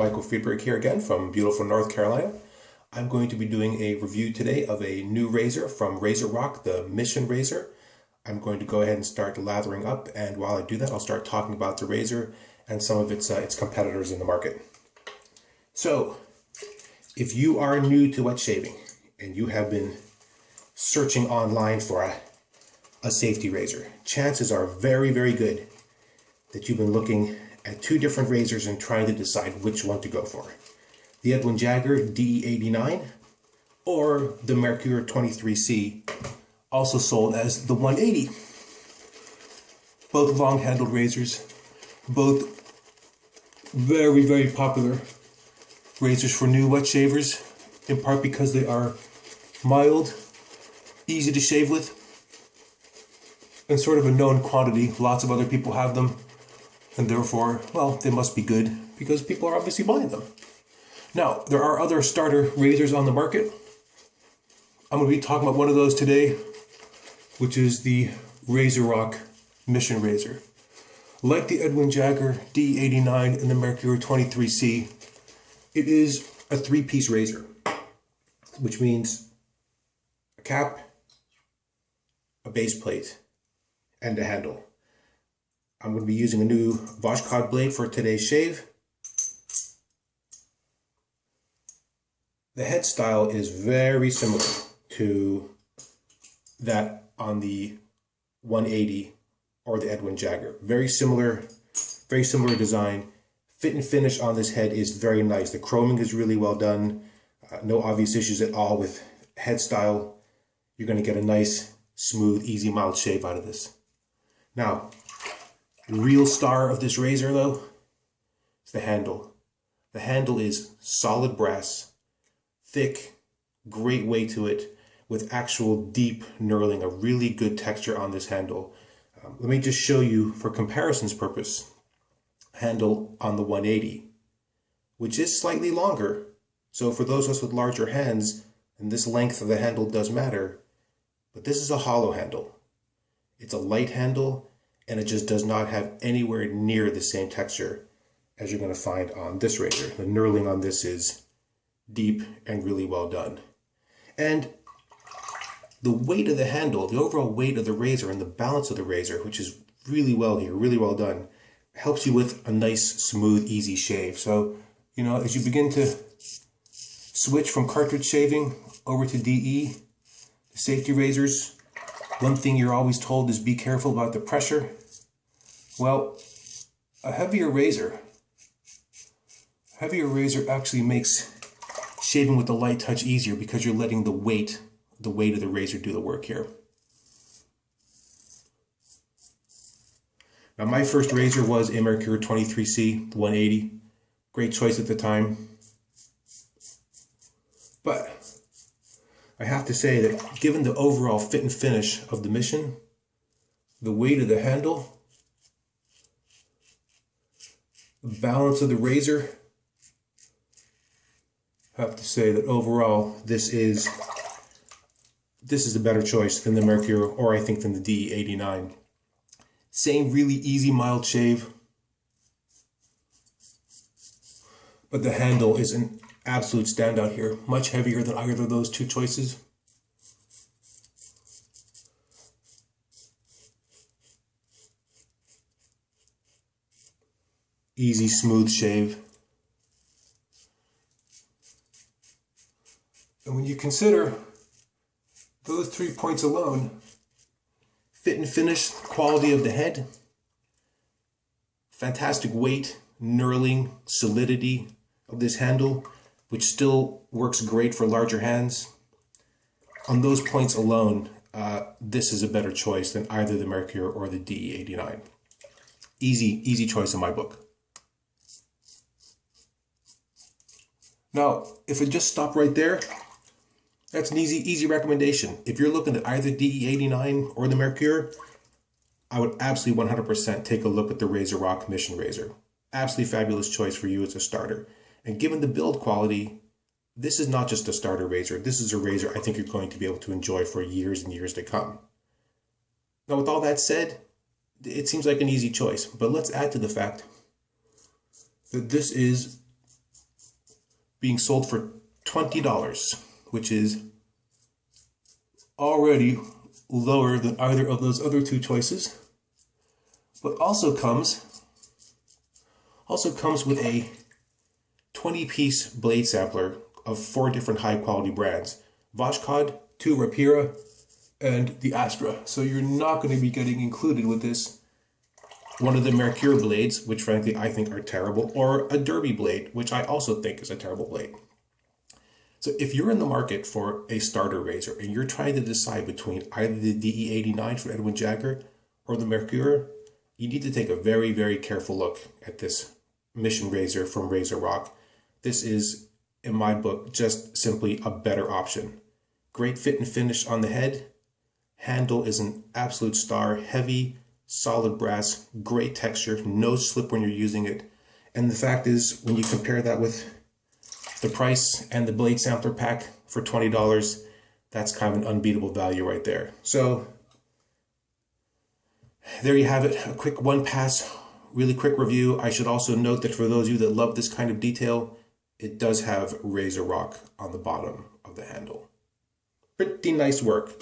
Michael Friedberg here again from beautiful North Carolina. I'm going to be doing a review today of a new razor from RazoRock, the Mission razor. I'm going to go ahead and start lathering up, and while I do that, I'll start talking about the razor and some of its competitors in the market. So, if you are new to wet shaving and you have been searching online for a safety razor, chances are very, very good that you've been looking at two different razors and trying to decide which one to go for. The Edwin Jagger DE89 or the Merkur 23C, also sold as the 180. Both long-handled razors, both very, very popular razors for new wet shavers, in part because they are mild, easy to shave with, and sort of a known quantity. Lots of other people have them, and therefore, well, they must be good because people are obviously buying them. Now, there are other starter razors on the market. I'm going to be talking about one of those today, which is the RazoRock Mission razor. Like the Edwin Jagger DE89 and the Merkur 23C, it is a three-piece razor, which means a cap, a base plate, and a handle. I'm going to be using a new washcloth blade for today's shave. The head style is very similar to that on the 180 or the Edwin Jagger. Very similar design. Fit and finish on this head is very nice. The chroming is really well done. No obvious issues at all with head style. You're going to get a nice, smooth, easy, mild shave out of this. Now, the real star of this razor, though, is the handle. The handle is solid brass, thick, great weight to it, with actual deep knurling, a really good texture on this handle. Let me just show you, for comparison's purpose, handle on the 180, which is slightly longer. So for those of us with larger hands, and this length of the handle does matter, but this is a hollow handle. It's a light handle, and it just does not have anywhere near the same texture as you're going to find on this razor. The knurling on this is deep and really well done. And the weight of the handle, the overall weight of the razor and the balance of the razor, which is really well here, really well done, helps you with a nice, smooth, easy shave. So, you know, as you begin to switch from cartridge shaving over to DE, the safety razors, one thing you're always told is be careful about the pressure. Well, a heavier razor actually makes shaving with the light touch easier because you're letting the weight of the razor do the work here. Now, my first razor was a Merkur 23C, the 180. Great choice at the time. But I have to say that given the overall fit and finish of the Mission, the weight of the handle, the balance of the razor, I have to say that overall this is a better choice than the Merkur, or I think than the DE89. Same really easy, mild shave, but the handle is an absolute standout here. Much heavier than either of those two choices. Easy, smooth shave. And when you consider those 3 points alone, fit and finish, quality of the head, fantastic weight, knurling, solidity of this handle, which still works great for larger hands. On those points alone, this is a better choice than either the Merkur or the DE89. Easy choice in my book. Now, if it just stopped right there, that's an easy recommendation. If you're looking at either DE89 or the Merkur, I would absolutely 100% take a look at the RazoRock Mission razor. Absolutely fabulous choice for you as a starter. And given the build quality, this is not just a starter razor. This is a razor I think you're going to be able to enjoy for years and years to come. Now, with all that said, it seems like an easy choice, but let's add to the fact that this is being sold for $20, which is already lower than either of those other two choices, but also comes with a 20-piece blade sampler of 4 different high-quality brands: Vashkod, 2 Rapira, and the Astra. So you're not going to be getting included with this one of the Merkur blades, which frankly I think are terrible, or a Derby blade, which I also think is a terrible blade. So if you're in the market for a starter razor and you're trying to decide between either the DE89 from Edwin Jagger or the Merkur, you need to take a very, very careful look at this Mission razor from RazoRock. This is, in my book, just simply a better option. Great fit and finish on the head. Handle is an absolute star. Heavy, solid brass, great texture, no slip when you're using it. And the fact is, when you compare that with the price and the blade sampler pack for $20, that's kind of an unbeatable value right there. So there you have it, a quick one-pass, really quick review. I should also note that for those of you that love this kind of detail, it does have RazoRock on the bottom of the handle. Pretty nice work.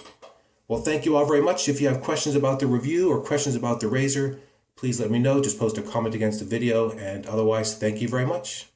Well, thank you all very much. If you have questions about the review or questions about the razor, please let me know. Just post a comment against the video, and otherwise, thank you very much.